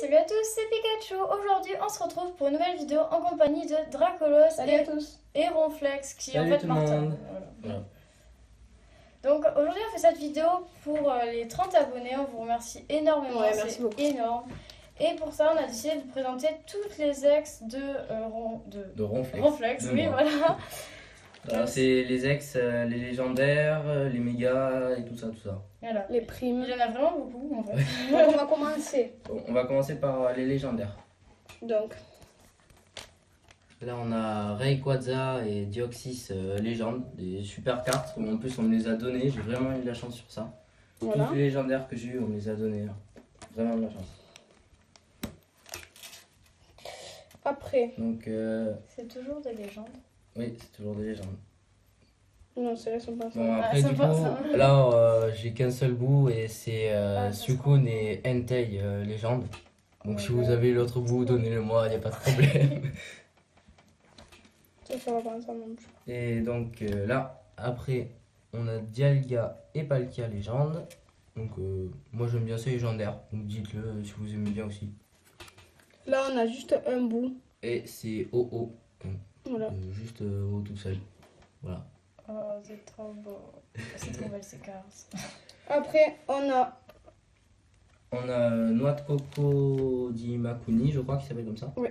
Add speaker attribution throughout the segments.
Speaker 1: Salut à tous, c'est Pikachu. Aujourd'hui, on se retrouve pour une nouvelle vidéo en compagnie de Dracolos et Ronflex, qui est en fait Martin. Voilà. Donc aujourd'hui, on fait cette vidéo pour les 30 abonnés. On vous remercie énormément,
Speaker 2: merci beaucoup.
Speaker 1: Énorme. Et pour ça, on a décidé de présenter toutes les ex de Ronflex. Oui, voilà.
Speaker 3: Alors, c'est les ex, les légendaires, les mégas et tout ça,
Speaker 1: Voilà.
Speaker 2: Les primes.
Speaker 1: Il y en a vraiment beaucoup en fait.
Speaker 2: Donc on va commencer.
Speaker 3: Bon, on va commencer par les légendaires.
Speaker 2: Donc,
Speaker 3: Là, on a Rayquaza et Deoxys légende, des super cartes. En plus, on me les a données. J'ai vraiment eu de la chance sur ça.
Speaker 2: voilà.
Speaker 3: Tous les légendaires que j'ai eu, on me les a donnés. Vraiment de la chance.
Speaker 2: Après,
Speaker 3: Donc,
Speaker 1: C'est toujours des légendes.
Speaker 3: oui, c'est toujours des légendes.
Speaker 2: non, c'est là, sont pas ça.
Speaker 3: Bon,
Speaker 1: Ah,
Speaker 3: après,
Speaker 1: ça
Speaker 3: du
Speaker 1: passe,
Speaker 3: coup,
Speaker 1: hein.
Speaker 3: là, j'ai qu'un seul bout et c'est
Speaker 1: ça
Speaker 3: Suicune et Entei légende. Donc, si
Speaker 1: Ouais.
Speaker 3: vous avez l'autre bout, donnez-le-moi, il n'y a pas de problème.
Speaker 2: Ça va pas ensemble non plus.
Speaker 3: Et donc là, après, on a Dialga et Palkia légende. Donc moi j'aime bien ces légendaires, donc dites-le si vous aimez bien aussi.
Speaker 2: Là, on a juste un bout.
Speaker 3: Et c'est OO,
Speaker 2: Voilà.
Speaker 3: juste O tout seul. Voilà.
Speaker 1: Oh, c'est trop beau. C'est trop belle ces cartes.
Speaker 2: Après, on a.
Speaker 3: On a Noix de Coco d'Imakuni, je crois qu'il s'appelle comme ça.
Speaker 2: Oui.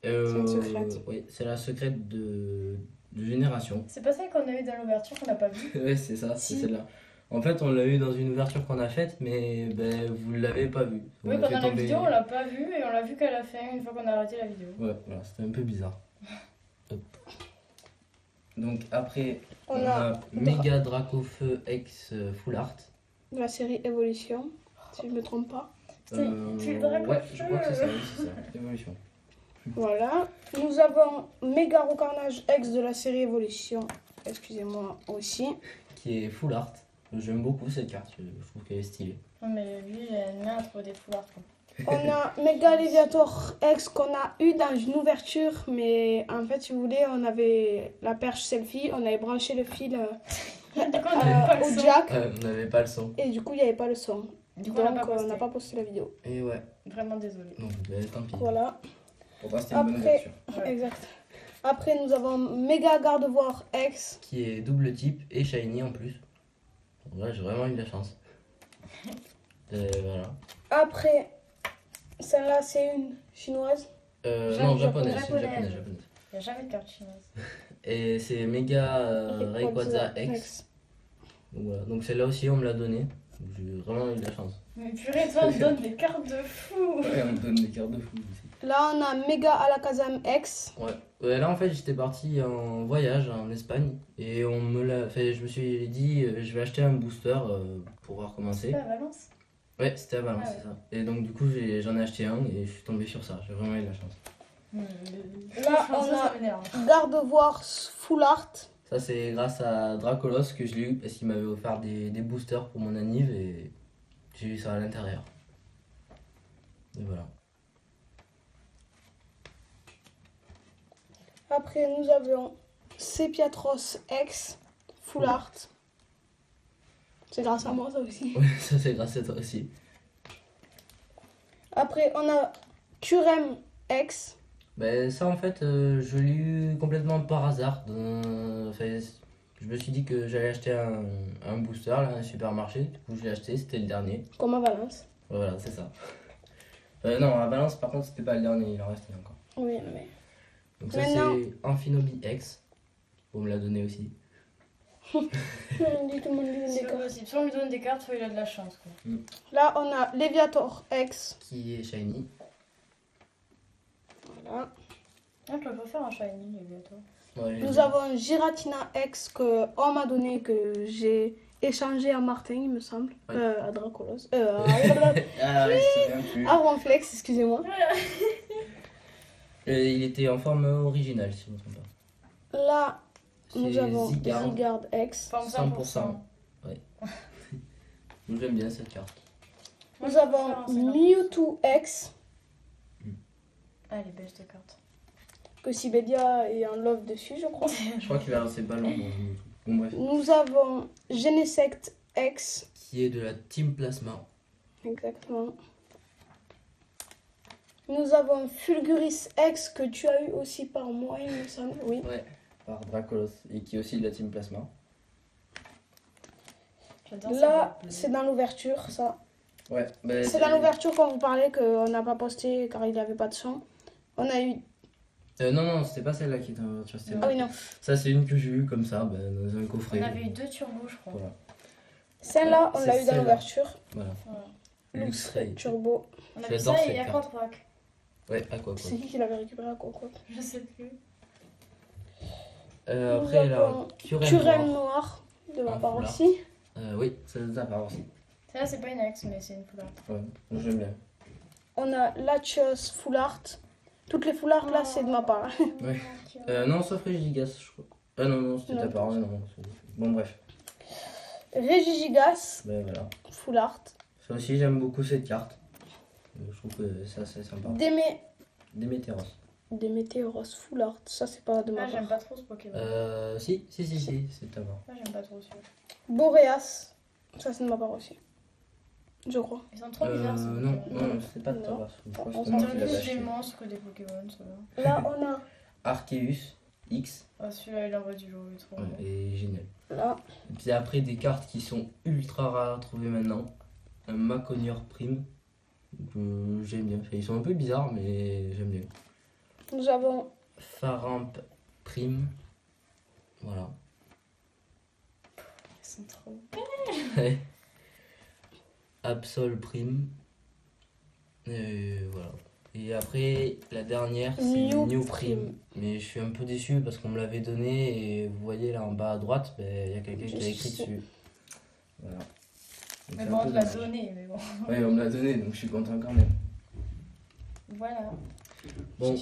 Speaker 2: C'est une secrète.
Speaker 3: Oui, c'est la secrète de génération.
Speaker 1: C'est pas celle qu'on a eu dans l'ouverture qu'on n'a pas vue.
Speaker 3: Ouais, c'est ça, c'est
Speaker 1: Si.
Speaker 3: celle-là. En fait, on l'a eu dans une ouverture qu'on a faite, mais ben, vous ne l'avez pas vue. On
Speaker 1: Oui,
Speaker 3: a
Speaker 1: pendant
Speaker 3: fait
Speaker 1: la
Speaker 3: tomber-
Speaker 1: vidéo, on l'a pas vue et on l'a vue qu'à la fin, une fois qu'on a arrêté la vidéo.
Speaker 3: Ouais, voilà, c'était un peu bizarre. Hop. Donc après,
Speaker 2: On
Speaker 3: on
Speaker 2: a
Speaker 3: a Mega Dracofeu X Full Art.
Speaker 2: de la série Évolution, si je me trompe pas.
Speaker 1: C'est le Dracofeu.
Speaker 3: Ouais, je crois que c'est ça, oui, c'est ça. Évolution.
Speaker 2: Voilà. Nous avons Méga Rocarnage X de la série Évolution. Excusez-moi aussi.
Speaker 3: Qui est Full Art. J'aime beaucoup cette carte, je trouve qu'elle est stylée.
Speaker 1: Non, mais lui, il a une main à trouver des foulards.
Speaker 2: On a Méga Léviator X qu'on a eu dans une ouverture, mais en fait, si vous voulez, on avait la perche selfie, on avait branché le fil
Speaker 1: Du coup, on n'avait pas le
Speaker 2: au
Speaker 1: son.
Speaker 2: jack,
Speaker 3: On n'avait pas le son.
Speaker 2: et du coup, il n'y avait pas le son.
Speaker 1: Du coup, on
Speaker 2: Donc,
Speaker 1: n'a
Speaker 2: on n'a pas posté la vidéo.
Speaker 3: Et ouais,
Speaker 1: Vraiment désolé.
Speaker 3: donc ben, tant pis.
Speaker 2: Voilà,
Speaker 3: Pourtant c'était une bonne
Speaker 2: Après-
Speaker 3: ouverture.
Speaker 1: Ouais.
Speaker 2: exact. Après, nous avons Méga Gardevoir X.
Speaker 3: Qui est double type et shiny en plus. Donc là, j'ai vraiment eu de la chance. Voilà.
Speaker 2: Après, celle-là, c'est une chinoise.
Speaker 3: Non, japonaise, c'est une
Speaker 1: japonaise.
Speaker 3: japonaise.
Speaker 1: Il n'y a jamais de carte chinoise.
Speaker 3: Et c'est Mega Rayquaza X. Donc voilà, donc celle-là aussi on me l'a donnée. Donc j'ai vraiment eu de la chance.
Speaker 1: Mais purée, toi, on te donne des cartes de fou.
Speaker 3: Ouais, on me donne des cartes de fou aussi.
Speaker 2: Là, on a Méga Alakazam X.
Speaker 3: Ouais, là en fait j'étais parti en voyage en Espagne et on me l'a fait, je me suis dit je vais acheter un booster pour pouvoir commencer.
Speaker 1: C'est à Valence.
Speaker 3: Ouais, c'était à Valence,
Speaker 1: Ah ouais.
Speaker 3: c'est ça. Et donc du coup j'en ai acheté un et je suis tombé sur ça, j'ai vraiment eu de la chance.
Speaker 2: Là, on
Speaker 1: ça
Speaker 2: a
Speaker 1: m'énerve.
Speaker 2: Gardevoir Full Art.
Speaker 3: Ça c'est grâce à Dracolos que je l'ai eu parce qu'il m'avait offert des boosters pour mon anniv et j'ai eu ça à l'intérieur. Et voilà.
Speaker 2: Après, nous avons Sepiatros X Full Art. C'est grâce à moi, ça aussi.
Speaker 3: Ouais, ça c'est grâce à toi aussi.
Speaker 2: Après, on a Curem X.
Speaker 3: Ben, ça en fait je l'ai eu complètement par hasard. Enfin, je me suis dit que j'allais acheter un booster là, à un supermarché. Du coup je l'ai acheté, c'était le dernier.
Speaker 2: Comme à Valence.
Speaker 3: Ouais, voilà, c'est ça. Non, à Valence par contre c'était pas le dernier, il en restait encore.
Speaker 2: Oui, mais.
Speaker 3: Donc ça
Speaker 2: Maintenant-
Speaker 3: c'est Amphinobi X. On me l'a donné aussi.
Speaker 2: Tout le monde lui donne
Speaker 1: C'est
Speaker 2: des
Speaker 1: pas
Speaker 2: cartes.
Speaker 1: possible. Si on lui donne des cartes, il a de la chance. Quoi.
Speaker 2: Là, on a Léviator X.
Speaker 3: Qui est shiny.
Speaker 2: Voilà.
Speaker 1: Ah, je peux pas faire un shiny, les bientôt.
Speaker 3: Ouais,
Speaker 2: Nous avons Giratina X que on m'a donné, que j'ai échangé à Martin, il me semble.
Speaker 3: Ouais.
Speaker 2: À Dracolos.
Speaker 3: Ah ouais, c'est bien plus.
Speaker 2: À Ronflex, excusez-moi.
Speaker 3: Il était en forme originale si je ne me trompe pas.
Speaker 2: Là, nous
Speaker 3: C'est
Speaker 2: avons
Speaker 3: Zygarde.
Speaker 2: Zygarde X.
Speaker 1: Forme
Speaker 3: 100%. Ouais. J'aime bien cette carte.
Speaker 1: Moi,
Speaker 2: Nous
Speaker 1: je peux
Speaker 2: avons
Speaker 1: faire un 50%.
Speaker 2: Mewtwo X.
Speaker 1: Ah, elle est belle cette carte.
Speaker 2: Que Sibelia est en love dessus, je crois.
Speaker 3: Je crois qu'il va rester ballon. Bon bref.
Speaker 2: Nous avons Genesect X.
Speaker 3: Qui est de la Team Plasma.
Speaker 2: Exactement. Nous avons Fulguris X que tu as eu aussi par moi, il me semble. Oui.
Speaker 3: Ouais, par Dracolos et qui est aussi de la team Plasma.
Speaker 1: J'adore ça.
Speaker 2: Là, c'est dans l'ouverture, ça.
Speaker 3: Ouais, bah,
Speaker 2: C'est dans l'ouverture qu'on vous parlait qu'on n'a pas posté car il n'y avait pas de son. On a eu...
Speaker 3: non, c'était pas celle-là qui était en voiture.
Speaker 2: Ah oui, non.
Speaker 3: Ça, c'est une que j'ai eue comme ça, dans un coffret.
Speaker 1: On avait eu 2 turbos, je crois.
Speaker 3: Voilà.
Speaker 2: Celle-là, on
Speaker 3: C'est
Speaker 2: l'a eu dans
Speaker 3: celle-là.
Speaker 2: l'ouverture.
Speaker 3: Voilà.
Speaker 1: Voilà.
Speaker 3: Luxe Ray.
Speaker 2: Turbo.
Speaker 1: On a vu
Speaker 3: J'adore
Speaker 1: ça
Speaker 3: cette
Speaker 1: et
Speaker 3: carte.
Speaker 1: Aquatroac.
Speaker 3: Ouais, à quoi
Speaker 2: C'est qui l'avait récupéré à quoi?
Speaker 1: Je sais plus.
Speaker 3: Après, la
Speaker 2: avons
Speaker 3: Curem
Speaker 2: Curem
Speaker 3: Noir.
Speaker 2: noir, de ma
Speaker 3: Un
Speaker 2: part
Speaker 3: foulard.
Speaker 2: aussi.
Speaker 3: Oui, c'est de ta part aussi.
Speaker 1: Celle-là, c'est pas une ex, mais c'est une foulard.
Speaker 3: Ouais, j'aime bien.
Speaker 2: On a Latios Full Art. Toutes les full art là, c'est de ma part.
Speaker 3: Ouais. Non, sauf Régigas, je crois. Ah non, c'était
Speaker 2: Non.
Speaker 3: ta part. Ouais, non, bon, bref.
Speaker 2: Régigigas,
Speaker 3: Ben voilà.
Speaker 2: Full Art.
Speaker 3: Ça aussi, j'aime beaucoup cette carte. Je trouve que ça, c'est sympa. Démétéros.
Speaker 2: Démétéoros Full Art. Ça, c'est pas de ma
Speaker 1: Ah,
Speaker 2: part.
Speaker 1: j'aime pas trop ce Pokémon.
Speaker 3: Si, c'est ta part.
Speaker 1: Moi, j'aime pas trop celui-là.
Speaker 2: Boreas. Ça, c'est de ma part aussi. Je crois.
Speaker 1: Ils sont trop bizarres, ces
Speaker 3: Non,
Speaker 1: Pokémon.
Speaker 3: non, c'est pas de ta
Speaker 2: Non.
Speaker 3: part. Je crois que
Speaker 2: On
Speaker 3: c'est
Speaker 1: On
Speaker 3: moi
Speaker 1: dirait
Speaker 3: qui l'avais
Speaker 1: plus
Speaker 3: acheté.
Speaker 1: des monstres que des Pokémon, ça va.
Speaker 2: Là, on a.
Speaker 3: Arceus X,
Speaker 1: Ah, celui-là, il envoie du lot, il est trop
Speaker 3: ouais,
Speaker 1: bon.
Speaker 3: et génial.
Speaker 2: Là.
Speaker 3: Et puis après, des cartes qui sont ultra rares à trouver maintenant. Un Maconior Prime, que j'aime bien. Ils sont un peu bizarres, mais j'aime bien.
Speaker 2: Nous avons
Speaker 3: Faramp Prime, voilà.
Speaker 1: Ils sont trop.
Speaker 3: Absol Prime, et voilà. Et après, la dernière, c'est
Speaker 2: New
Speaker 3: New
Speaker 2: Prime.
Speaker 3: Prime. Mais je suis un peu déçu parce qu'on me l'avait donné et vous voyez là en bas à droite, il y a quelqu'un qui a écrit dessus. Voilà. Donc,
Speaker 1: Mais
Speaker 3: c'est un
Speaker 1: bon, on
Speaker 3: peu
Speaker 1: te l'a
Speaker 3: dommage.
Speaker 1: donné, mais bon.
Speaker 3: Ouais, on me l'a donné, donc je suis content quand même.
Speaker 1: Voilà.
Speaker 3: Bon,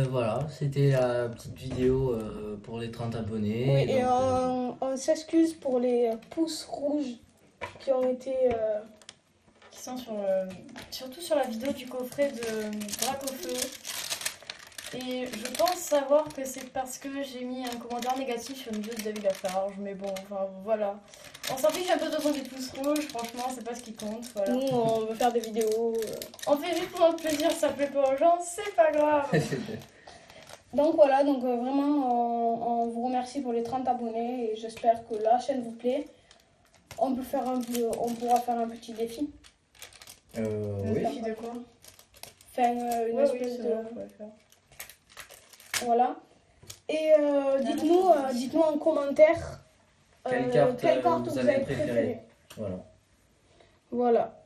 Speaker 3: voilà, c'était la petite vidéo pour les 30 abonnés.
Speaker 2: Oui, et
Speaker 3: donc,
Speaker 2: on s'excuse pour les pouces rouges qui ont été.
Speaker 1: Qui sont sur, surtout sur la vidéo du coffret de Dracofeu. Et je pense savoir que c'est parce que j'ai mis un commentaire négatif sur une vidéo de David Lafarge. Mais bon, enfin voilà. On s'en fiche un peu de ton des pouces rouges, franchement, c'est pas ce qui compte. Voilà.
Speaker 2: Nous, on veut faire des vidéos.
Speaker 1: On fait juste pour notre plaisir, ça plaît pas aux gens, c'est pas grave.
Speaker 2: Donc voilà, donc vraiment, on vous remercie pour les 30 abonnés et j'espère que la chaîne vous plaît. On pourra faire un petit défi.
Speaker 3: oui.
Speaker 1: Défi de quoi?
Speaker 2: Enfin, une
Speaker 1: Ouais, oui,
Speaker 2: espèce
Speaker 1: c'est
Speaker 2: de.
Speaker 1: vrai, on pourrait le faire.
Speaker 2: Voilà. Et dites-nous en commentaire
Speaker 3: Quelle carte,
Speaker 2: quelle carte
Speaker 3: vous
Speaker 2: vous
Speaker 3: avez
Speaker 2: avez
Speaker 3: préférée.
Speaker 2: préférée.
Speaker 3: Voilà.
Speaker 2: Voilà.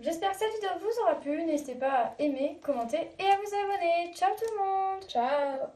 Speaker 1: J'espère que cette vidéo vous aura plu. N'hésitez pas à aimer, commenter et à vous abonner. Ciao tout le monde!
Speaker 2: Ciao.